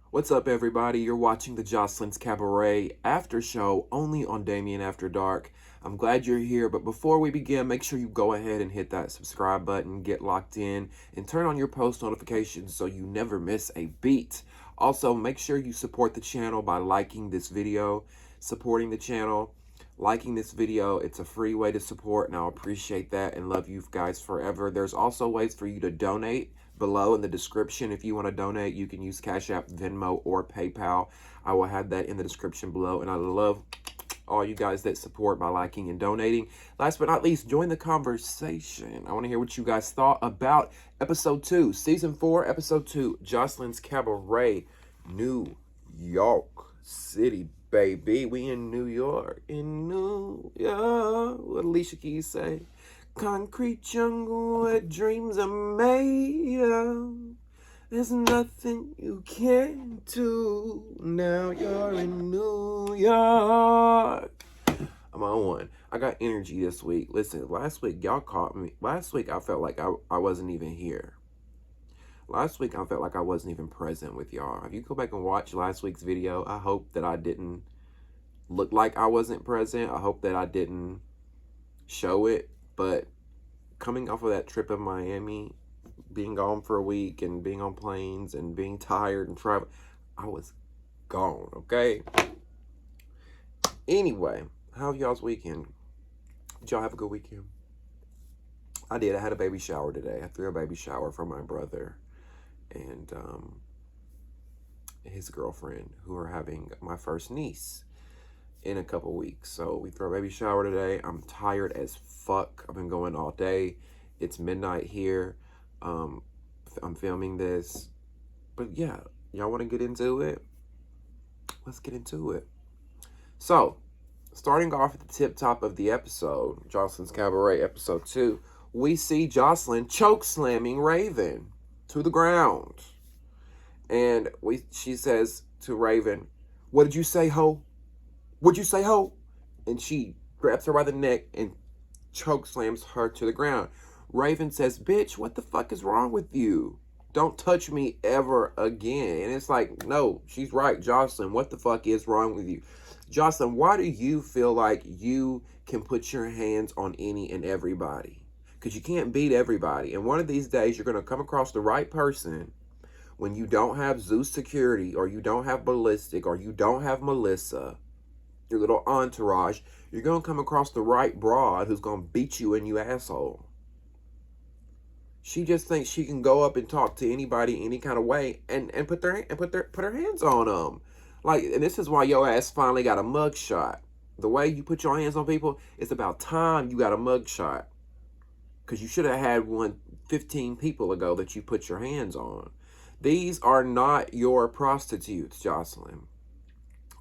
What's up, everybody? You're watching the Joseline's Cabaret after show only on Damien After Dark. I'm glad you're here, but before we begin, make sure you go ahead and hit that subscribe button, get locked in, and turn on your post notifications so you never miss a beat. Also, make sure you support the channel by liking this video, supporting the channel, liking this video. It's a free way to support, and I'll appreciate that and love you guys forever. There's also ways for you to donate below in the description. If you want to donate, you can use Cash App, Venmo, or PayPal. I will have that in the description below, and I love all you guys that support by liking and donating. Last but not least, join the conversation. I want to hear what you guys thought about episode 2, season 4, episode 2, Joseline's Cabaret, New York City, baby. We in New York, What Alicia Keys say? Concrete jungle where dreams are made of. There's nothing you can't do. Now you're in New York. I'm on one. I got energy this week. Listen, last week y'all caught me. Last week I felt like I wasn't even here. Last week I felt like I wasn't even present with y'all. If you go back and watch last week's video, I hope that I didn't look like I wasn't present. I hope that I didn't show it. But coming off of that trip in Miami, being gone for a week and being on planes and being tired and traveling, I was gone, okay? Anyway, how was y'all's weekend? Did y'all have a good weekend? I did. I had a baby shower today. I threw a baby shower for my brother and his girlfriend, who are having my first niece in a couple weeks. So we threw a baby shower today. I'm tired as fuck. I've been going all day. It's midnight here. I'm filming this. But yeah, y'all want to get into it? Let's get into it. So, starting off at the tip top of the episode, Joseline's Cabaret episode 2, we see Joseline choke slamming Raven to the ground. And she says to Raven, "What did you say, ho? What'd you say, ho?" And she grabs her by the neck and choke slams her to the ground. Raven says, "Bitch, what the fuck is wrong with you? Don't touch me ever again." And it's like, no, she's right, Joseline. What the fuck is wrong with you? Joseline, why do you feel like you can put your hands on any and everybody? Because you can't beat everybody. And one of these days, you're going to come across the right person when you don't have Zeus security, or you don't have Ballistic, or you don't have Melissa, your little entourage. You're going to come across the right broad who's going to beat you and you asshole. She just thinks she can go up and talk to anybody any kind of way and put her hands on them. Like, and this is why your ass finally got a mug shot. The way you put your hands on people, it's about time you got a mug shot. Because you should have had one 15 people ago that you put your hands on. These are not your prostitutes, Joseline.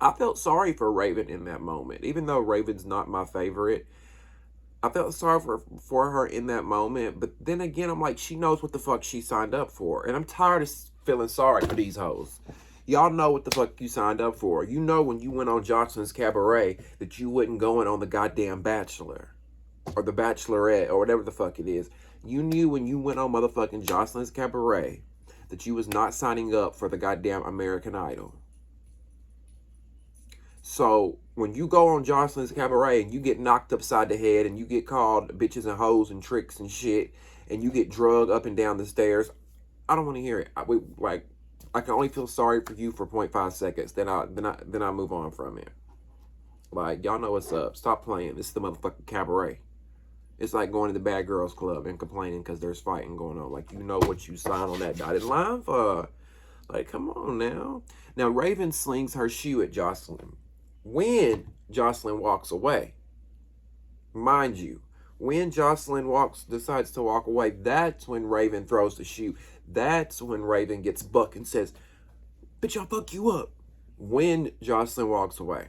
I felt sorry for Raven in that moment. Even though Raven's not my favorite, I felt sorry for her in that moment. But then again, I'm like, she knows what the fuck she signed up for. And I'm tired of feeling sorry for these hoes. Y'all know what the fuck you signed up for. You know when you went on Joseline's Cabaret that you wasn't going on the goddamn Bachelor. Or the Bachelorette, or whatever the fuck it is. You knew when you went on motherfucking Joseline's Cabaret that you was not signing up for the goddamn American Idol. So when you go on Joseline's Cabaret and you get knocked upside the head and you get called bitches and hoes and tricks and shit, and you get drugged up and down the stairs, I don't want to hear it. I can only feel sorry for you for 0.5 seconds. Then I move on from it. Like, y'all know what's up. Stop playing. This is the motherfucking Cabaret. It's like going to the Bad Girls Club and complaining because there's fighting going on. Like, you know what you signed on that dotted line for. Like, come on now. Now, Raven slings her shoe at Joseline when Joseline walks away. Mind you, when Joseline decides to walk away, that's when Raven throws the shoe. That's when Raven gets buck and says, "Bitch, I'll fuck you up." When Joseline walks away.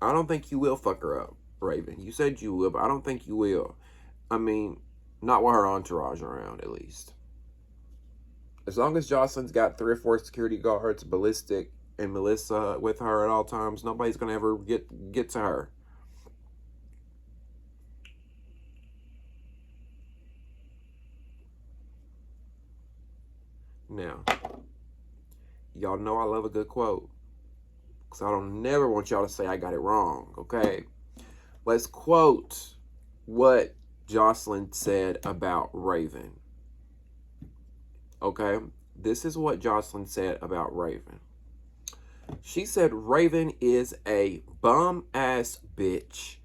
I don't think you will fuck her up, Raven. You said you will, but I don't think you will. I mean, not with her entourage around, at least. As long as Joseline's got 3 or 4 security guards, Ballistic, and Melissa with her at all times, nobody's going to ever get to her. Now, Y'all know I love a good quote. Because I don't never want y'all to say I got it wrong, okay? Let's quote what Joseline said about Raven. Okay? This is what Joseline said about Raven. She said Raven is a bum ass bitch,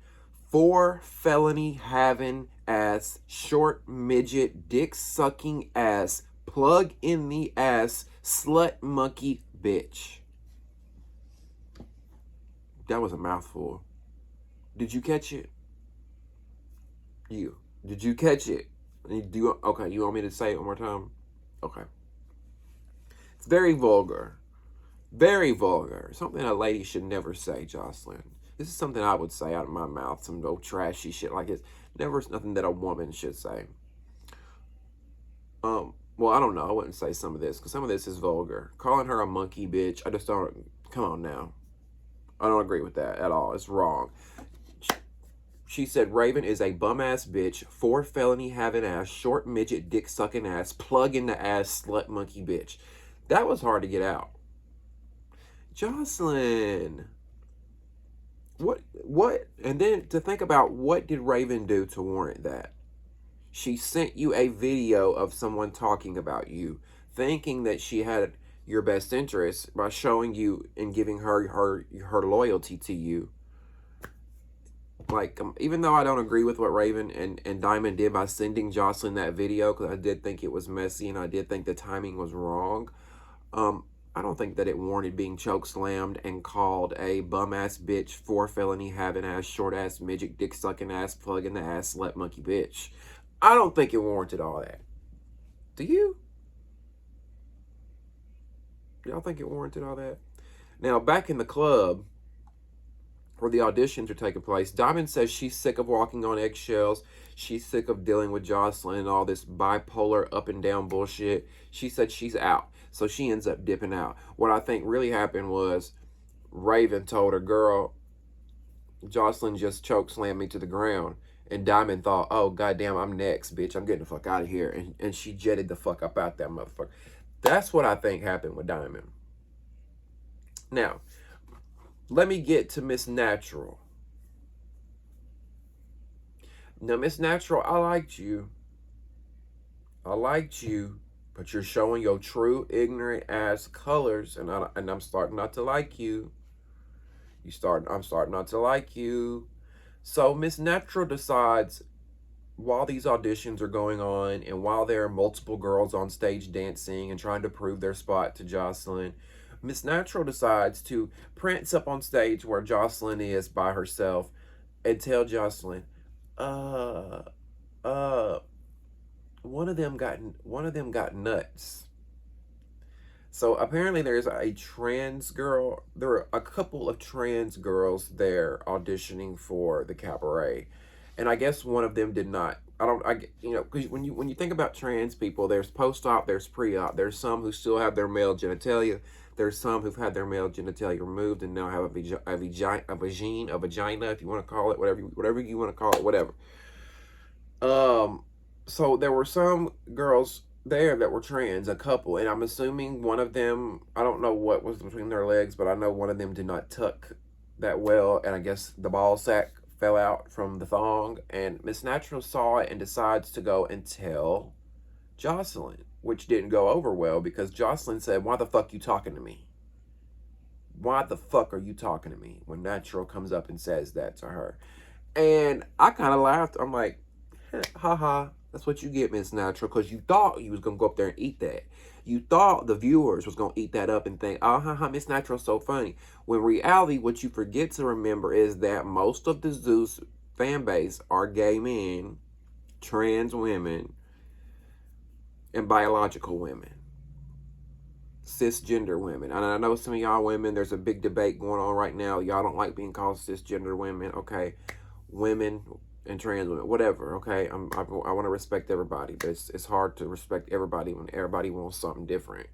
4 felony having ass, short midget, dick sucking ass, plug in the ass, slut monkey bitch. That was a mouthful. Did you catch it? Did you catch it? Okay, you want me to say it one more time? Okay. It's very vulgar. Very vulgar. Something a lady should never say, Joseline. This is something I would say out of my mouth. Some old trashy shit like this. Never nothing that a woman should say. Well, I don't know. I wouldn't say some of this because some of this is vulgar. Calling her a monkey bitch, I just don't. Come on now. I don't agree with that at all. It's wrong. She said Raven is a bum ass bitch, 4 felony having ass, short midget, dick sucking ass, plug in the ass, slut monkey bitch. That was hard to get out. Joseline. What? And then to think about what did Raven do to warrant that? She sent you a video of someone talking about you, thinking that she had your best interest by showing you and giving her loyalty to you. Like, even though I don't agree with what Raven and Diamond did by sending Joseline that video, because I did think it was messy and I did think the timing was wrong, I don't think that it warranted being choke slammed and called a bum ass bitch, 4 felony having ass, short ass midget, dick sucking ass, plug in the ass, slut monkey bitch. I don't think it warranted all that. Do you? Y'all think it warranted all that? Now, back in the club where the auditions are taking place, Diamond says she's sick of walking on eggshells. She's sick of dealing with Joseline and all this bipolar up and down bullshit. She said she's out. So she ends up dipping out. What I think really happened was Raven told her, girl, Joseline just choke slammed me to the ground. And Diamond thought, oh, goddamn, I'm next, bitch. I'm getting the fuck out of here. And she jetted the fuck up out that motherfucker. That's what I think happened with Diamond. Now, let me get to Miss Natural. Now, Miss Natural, I liked you. But you're showing your true ignorant ass colors, and I'm starting not to like you. I'm starting not to like you. So Miss Natural decides, while these auditions are going on, and while there are multiple girls on stage dancing and trying to prove their spot to Joseline, Miss Natural decides to prance up on stage where Joseline is by herself and tell Joseline, one of them got nuts. So apparently there's a trans girl. There are a couple of trans girls there auditioning for the Cabaret, and I guess one of them did not. Because when you think about trans people, there's post-op, there's pre-op. There's some who still have their male genitalia. There's some who've had their male genitalia removed and now have a vagina, if you want to call it, whatever you want to call it, whatever. So there were some girls there that were trans, a couple, and I'm assuming one of them, I don't know what was between their legs, but I know one of them did not tuck that well, and I guess the ball sack fell out from the thong, and Miss Natural saw it and decides to go and tell Joseline, which didn't go over well because Joseline said, why the fuck you talking to me? Why the fuck are you talking to me? When Natural comes up and says that to her. And I kind of laughed. I'm like, haha, that's what you get, Miss Natural, because you thought you was going to go up there and eat that. You thought the viewers was going to eat that up and think, oh, haha, Miss Natural's so funny. When reality, what you forget to remember is that most of the Zeus fan base are gay men, trans women, and biological women. Cisgender women. And I know some of y'all women, there's a big debate going on right now. Y'all don't like being called cisgender women. Okay. Women and trans women, whatever, okay? I want to respect everybody, but it's hard to respect everybody when everybody wants something different.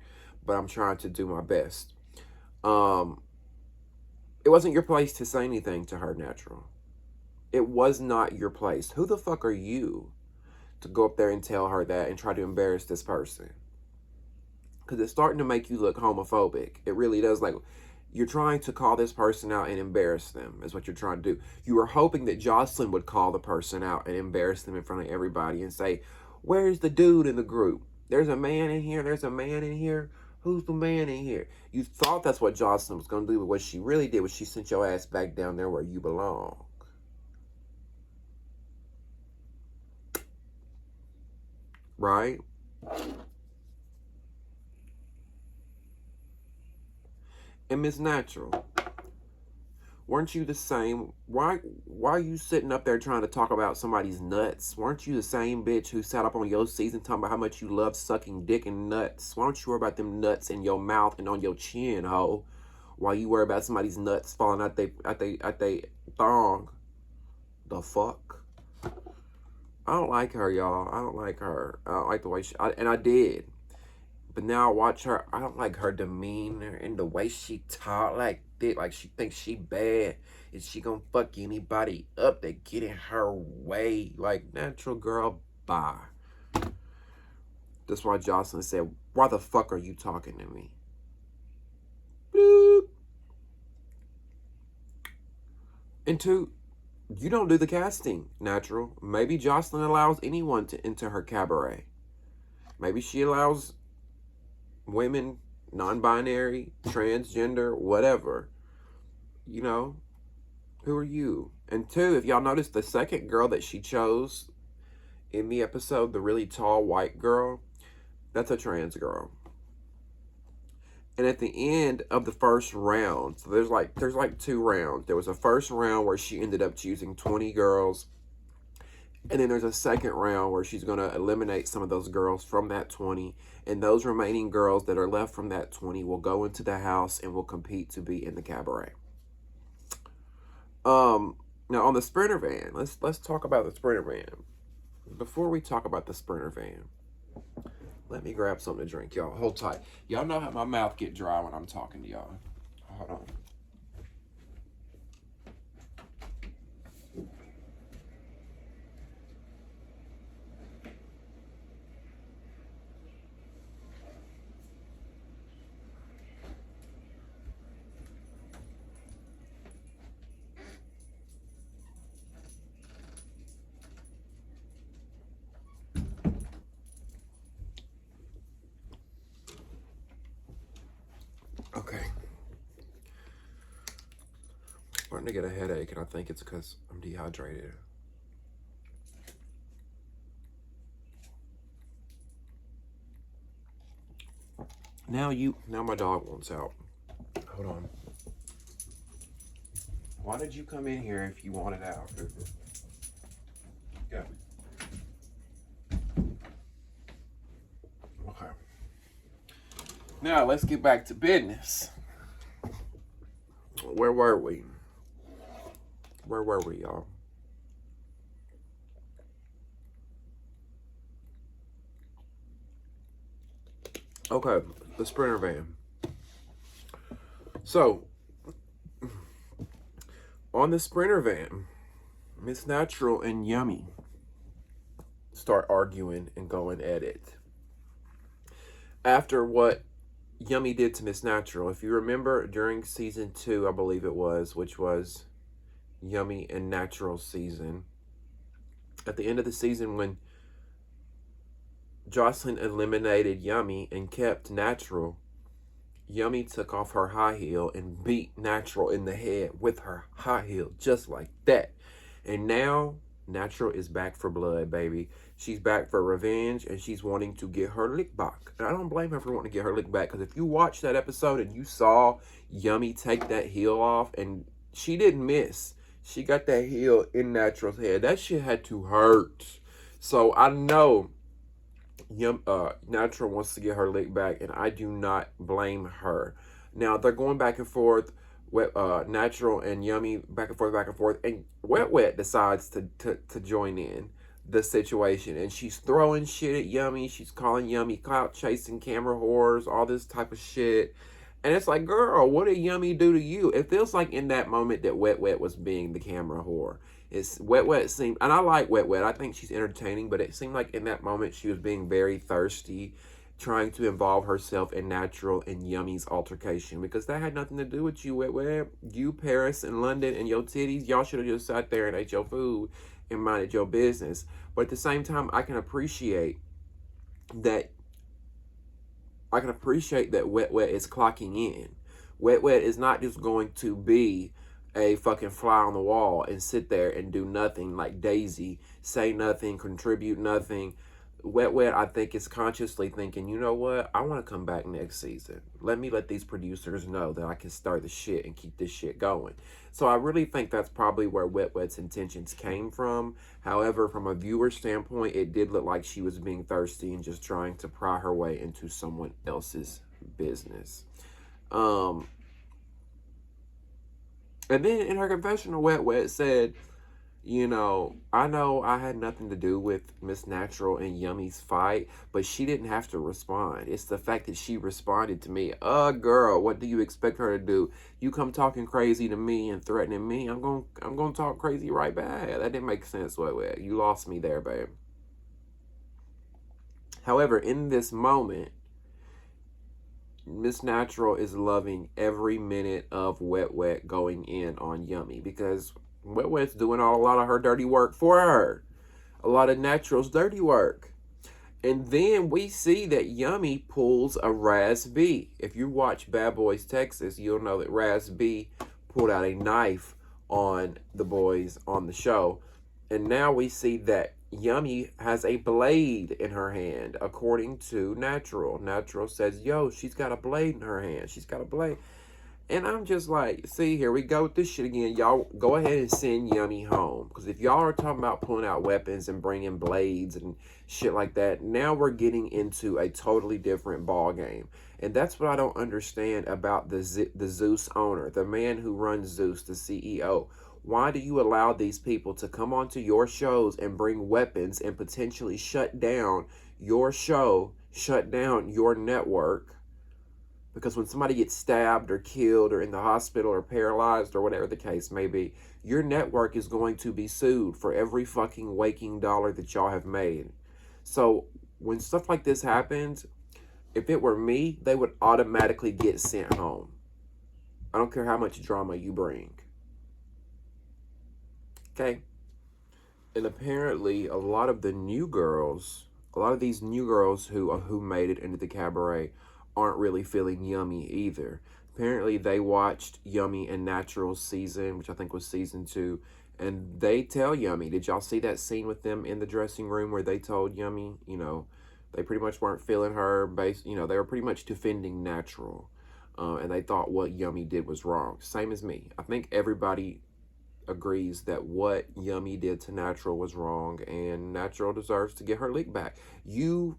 But I'm trying to do my best. It wasn't your place to say anything to her, Natural. It was not your place. Who the fuck are you to go up there and tell her that and try to embarrass this person? Because it's starting to make you look homophobic. It really does. Like, you're trying to call this person out and embarrass them, is what you're trying to do. You were hoping that Joseline would call the person out and embarrass them in front of everybody and say, where's the dude in the group? There's a man in here. There's a man in here. Who's the man in here? You thought that's what Joseline was going to do, but what she really did was she sent your ass back down there where you belong. Right? And Miss Natural, weren't you the same? Why are you sitting up there trying to talk about somebody's nuts? Weren't you the same bitch who sat up on your season talking about how much you love sucking dick and nuts? Why don't you worry about them nuts in your mouth and on your chin, ho? While you worry about somebody's nuts falling out they thong. The fuck? I don't like her, y'all. I don't like her. I don't like the way I did. But now I watch her, I don't like her demeanor and the way she talk like that. Like she thinks she bad and she gonna fuck anybody up that get in her way. Like, Natural girl, bye. That's why Joseline said, why the fuck are you talking to me? Bloop. And two, you don't do the casting, Natural. Maybe Joseline allows anyone to enter her cabaret. Maybe she allows women, non-binary, transgender, whatever. You know, who are you? And two, if y'all notice, the second girl that she chose in the episode, the really tall white girl, that's a trans girl. And at the end of the first round, so there's like 2 rounds. There was a first round where she ended up choosing 20 girls. And then there's a second round where she's going to eliminate some of those girls from that 20. And those remaining girls that are left from that 20 will go into the house and will compete to be in the cabaret. Now on the Sprinter van, let's talk about the Sprinter van. Before we talk about the Sprinter van, let me grab something to drink, y'all. Hold tight. Y'all know how my mouth get dry when I'm talking to y'all. Hold on. Okay. I'm starting to get a headache, and I think it's because I'm dehydrated. Now my dog wants out. Hold on. Why did you come in here if you wanted out, Cooper? Go. Okay. Now let's get back to business. Where were we? Where were we, y'all? Okay, the Sprinter van. So, on the Sprinter van, Miss Natural and Yummy start arguing and going at it. After what Yummy did to Miss Natural, if you remember during season 2, I believe it was, which was Yummy and Natural's season, at the end of the season when Joseline eliminated Yummy and kept Natural, Yummy took off her high heel and beat Natural in the head with her high heel, just like that. And now Natural is back for blood, baby. She's back for revenge, and she's wanting to get her lick back. And I don't blame her for wanting to get her lick back, because if you watched that episode and you saw Yummy take that heel off, and she didn't miss. She got that heel in Natural's head. That shit had to hurt. So I know Natural wants to get her lick back, and I do not blame her. Now they're going back and forth with Natural and Yummy back and forth, and Wet decides to join in the situation, and she's throwing shit at Yummy. She's calling Yummy clout chasing, camera whores, all this type of shit. And it's like, girl, what did Yummy do to you? It feels like in that moment that Wet was being the camera whore. It's Wet seemed, and I like Wet. I think she's entertaining, but it seemed like in that moment she was being very thirsty trying to involve herself in Natural and Yummy's altercation, because that had nothing to do with you, Wet Wet. You, Paris, and London, and your titties, y'all should have just sat there and ate your food and minded your business. But at the same time, I can appreciate that. Wet Wet is clocking in. Wet Wet is not just going to be a fucking fly on the wall and sit there and do nothing like Daisy, say nothing, contribute nothing. Wet Wet, I think, is consciously thinking, you know what? I want to come back next season. Let these producers know that I can start the shit and keep this shit going. So I really think that's probably where Wet Wet's intentions came from. However, from a viewer standpoint, it did look like she was being thirsty and just trying to pry her way into someone else's business. And then in her confessional, Wet Wet said, you know I had nothing to do with Miss Natural and Yummy's fight, but she didn't have to respond. It's the fact that she responded to me. Girl, what do you expect her to do? You come talking crazy to me and threatening me, I'm gonna talk crazy right back. That didn't make sense, Wet Wet. You lost me there, babe. However, in this moment, Miss Natural is loving every minute of Wet Wet going in on Yummy, because Wet Wet's doing a lot of her dirty work for her. A lot of Natural's dirty work. And then we see that Yummy pulls a Raz B. If you watch Bad Boys Texas, you'll know that Raz B pulled out a knife on the boys on the show. And now we see that Yummy has a blade in her hand, according to Natural. Natural says, yo, she's got a blade in her hand. She's got a blade. And I'm just like, see, here we go with this shit again. Y'all go ahead and send Yummy home. Because if y'all are talking about pulling out weapons and bringing blades and shit like that, now we're getting into a totally different ball game. And that's what I don't understand about the Zeus owner, the man who runs Zeus, the CEO. Why do you allow these people to come onto your shows and bring weapons and potentially shut down your show, shut down your network? Because when somebody gets stabbed or killed or in the hospital or paralyzed or whatever the case may be, your network is going to be sued for every fucking waking dollar that y'all have made. So when stuff like this happens, if it were me, they would automatically get sent home. I don't care how much drama you bring. Okay? And apparently a lot of these new girls who made it into the cabaret aren't really feeling Yummy either. Apparently they watched Yummy and Natural's season, which I think was season 2, and they tell Yummy, did y'all see that scene with them in the dressing room where they told Yummy, they pretty much weren't feeling her, they were pretty much defending Natural, and they thought what Yummy did was wrong. Same as me. I think everybody agrees that what Yummy did to Natural was wrong, and Natural deserves to get her lick back. You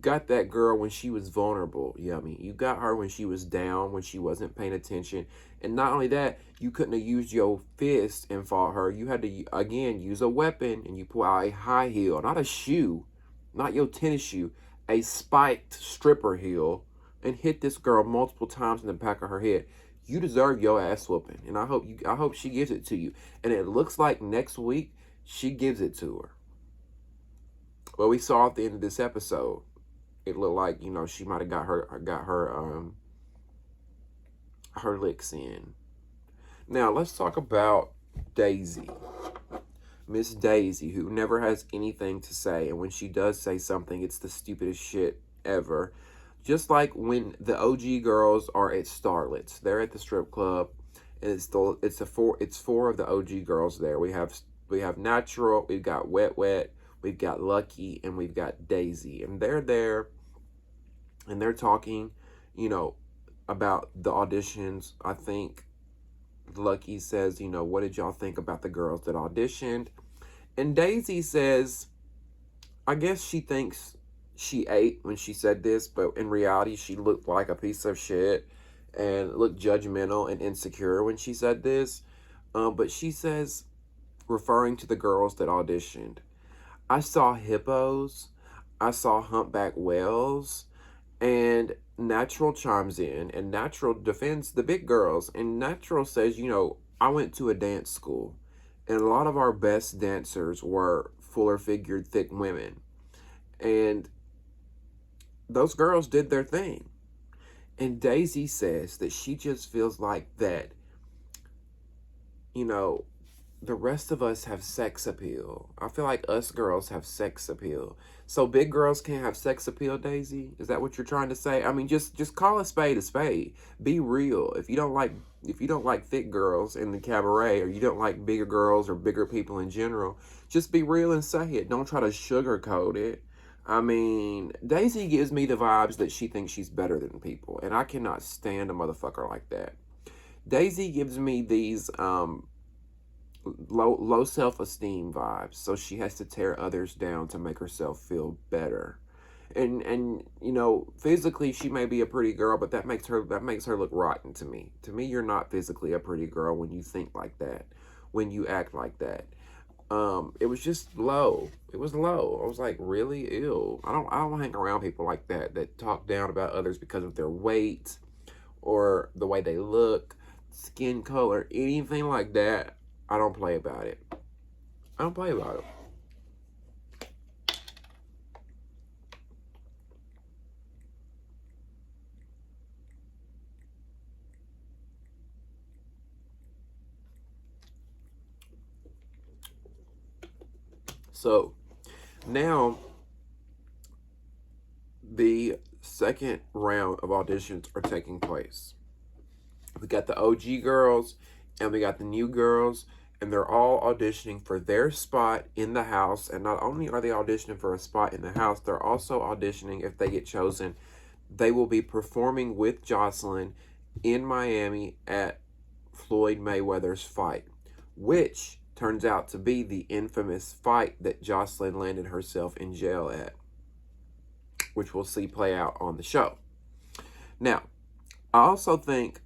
got that girl when she was vulnerable, Yummy. You got her when she was down, when she wasn't paying attention. And not only that, you couldn't have used your fist and fought her. You had to, again, use a weapon, and you pull out a high heel, not a shoe, not your tennis shoe, a spiked stripper heel, and hit this girl multiple times in the back of her head. You deserve your ass whooping, and I hope she gives it to you. And it looks like next week she gives it to her. Well, we saw at the end of this episode, it looked like, she might have got her licks in. Now, let's talk about Daisy. Miss Daisy, who never has anything to say, and when she does say something, it's the stupidest shit ever. Just like when the OG girls are at Starlet's, they're at the strip club, and it's four of the OG girls there. We have Natural, we've got Wet Wet, we've got Lucky, and we've got Daisy. And they're there, and they're talking, about the auditions. I think Lucky says, what did y'all think about the girls that auditioned? And Daisy says, I guess she thinks she ate when she said this, but in reality, she looked like a piece of shit and looked judgmental and insecure when she said this. But she says, referring to the girls that auditioned, I saw hippos, I saw humpback whales, and Natural chimes in, and Natural defends the big girls, and Natural says, I went to a dance school, and a lot of our best dancers were fuller figured, thick women. And those girls did their thing. And Daisy says that she just feels like that, you know, the rest of us have sex appeal. I feel like us girls have sex appeal. So big girls can't have sex appeal, Daisy? Is that what you're trying to say? I mean, just call a spade a spade. Be real. If you don't like thick girls in the cabaret, or you don't like bigger girls or bigger people in general, just be real and say it. Don't try to sugarcoat it. I mean, Daisy gives me the vibes that she thinks she's better than people, and I cannot stand a motherfucker like that. Daisy gives me these low self-esteem vibes, so she has to tear others down to make herself feel better. And you know, physically she may be a pretty girl, but that makes her look rotten to me. To me, you're not physically a pretty girl when you think like that, when you act like that. It was just low. It was low. I was like, really? Ew. I don't hang around people like that talk down about others because of their weight or the way they look, skin color, anything like that. I don't play about it. I don't play about it. So now the second round of auditions are taking place. We got the OG girls and we got the new girls, and they're all auditioning for their spot in the house. And not only are they auditioning for a spot in the house, they're also auditioning, if they get chosen, they will be performing with Joseline in Miami at Floyd Mayweather's fight, which turns out to be the infamous fight that Joseline landed herself in jail at, which we'll see play out on the show. Now, I also think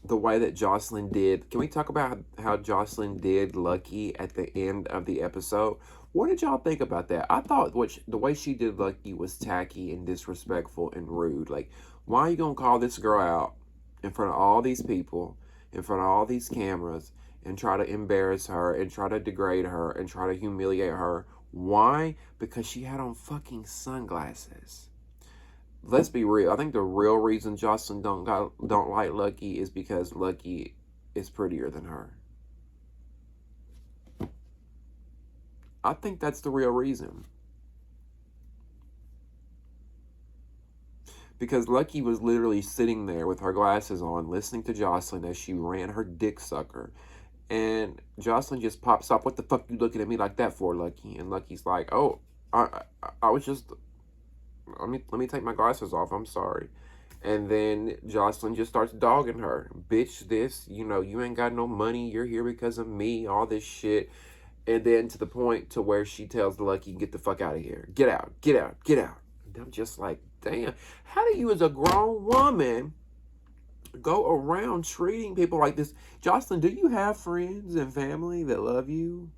the way that Joseline did, can we talk about how Joseline did Lucky at the end of the episode? What did y'all think about that? I thought the way she did Lucky was tacky and disrespectful and rude. Like, why are you going to call this girl out in front of all these people, in front of all these cameras, and try to embarrass her and try to degrade her and try to humiliate her? Why? Because she had on fucking sunglasses. Let's be real. I think the real reason Joseline don't like Lucky is because Lucky is prettier than her. I think that's the real reason. Because Lucky was literally sitting there with her glasses on, listening to Joseline as she ran her dick sucker. And Joseline just pops up, "What the fuck you looking at me like that for, Lucky?" And Lucky's like, "Oh, I was just... Let me take my glasses off. I'm sorry." And then Joseline just starts dogging her. "Bitch, this, you ain't got no money. You're here because of me. All this shit." And then to the point to where she tells Lucky, "Get the fuck out of here. Get out, get out, get out." And I'm just like, damn, how do you as a grown woman go around treating people like this? Joseline, do you have friends and family that love you?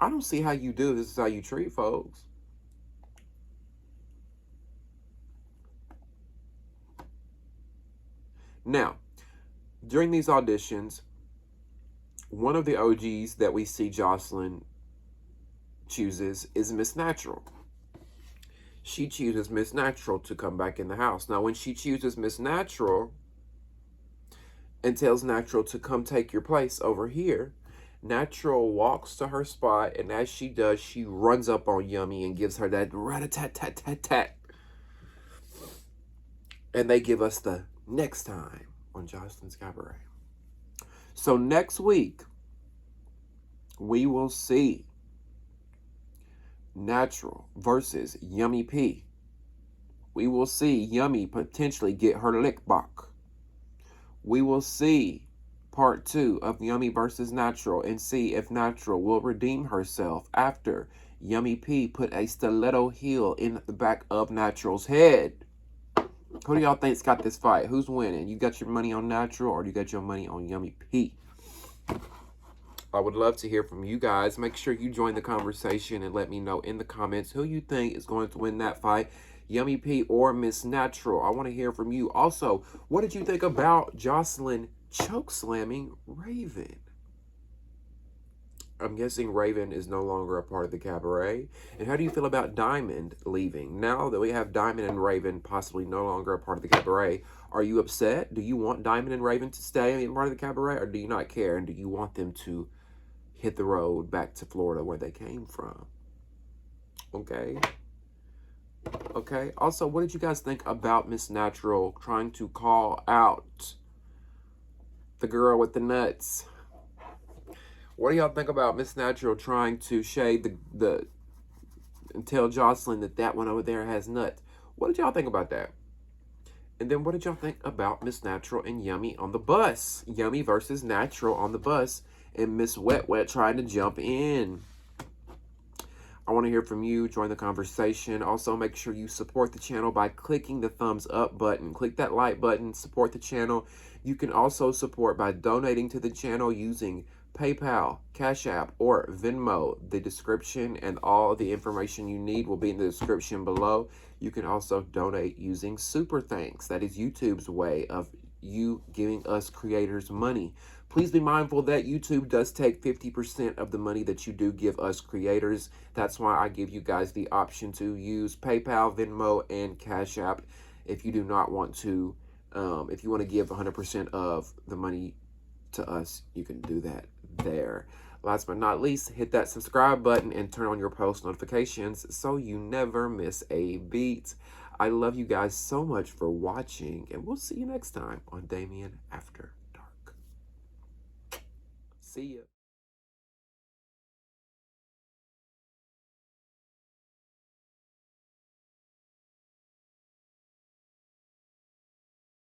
I don't see how you do. This is how you treat folks. Now, during these auditions, one of the OGs that we see Joseline chooses is Miss Natural. She chooses Miss Natural to come back in the house. Now, when she chooses Miss Natural and tells Natural to come take your place over here, Natural walks to her spot, and as she does, she runs up on Yummy and gives her that rat-a-tat-tat-tat-tat. And they give us the next time on Joseline's Cabaret. So next week, we will see Natural versus Yummy P. We will see Yummy potentially get her lick back. We will see part 2 of Yummy versus Natural and see if Natural will redeem herself after Yummy P put a stiletto heel in the back of Natural's head. Who do y'all think's got this fight? Who's winning? You got your money on Natural, or you got your money on Yummy P? I would love to hear from you guys. Make sure you join the conversation and let me know in the comments who you think is going to win that fight, Yummy P or Miss Natural. I want to hear from you. Also, what did you think about Joseline choke slamming Raven? I'm guessing Raven is no longer a part of the Cabaret. And how do you feel about Diamond leaving? Now that we have Diamond and Raven possibly no longer a part of the Cabaret, are you upset? Do you want Diamond and Raven to stay in part of the Cabaret, or do you not care? And do you want them to hit the road back to Florida where they came from? Okay. Okay. Also, what did you guys think about Miss Natural trying to call out the girl with the nuts? What do y'all think about Miss Natural trying to shade the and tell Joseline that that one over there has nuts? What did y'all think about that? And then what did y'all think about Miss Natural and Yummy on the bus? Yummy versus Natural on the bus, and Miss Wet Wet trying to jump in. I want to hear from you. Join the conversation. Also, make sure you support the channel by clicking the thumbs up button. Click that like button. Support the channel. You can also support by donating to the channel using PayPal, Cash App, or Venmo. The description and all the information you need will be in the description below. You can also donate using Super Thanks. That is YouTube's way of you giving us creators money. Please be mindful that YouTube does take 50% of the money that you do give us creators. That's why I give you guys the option to use PayPal, Venmo, and Cash App if you do not want to. If you want to give 100% of the money to us, you can do that there. Last but not least, hit that subscribe button and turn on your post notifications so you never miss a beat. I love you guys so much for watching, and we'll see you next time on Damien After Dark. See ya.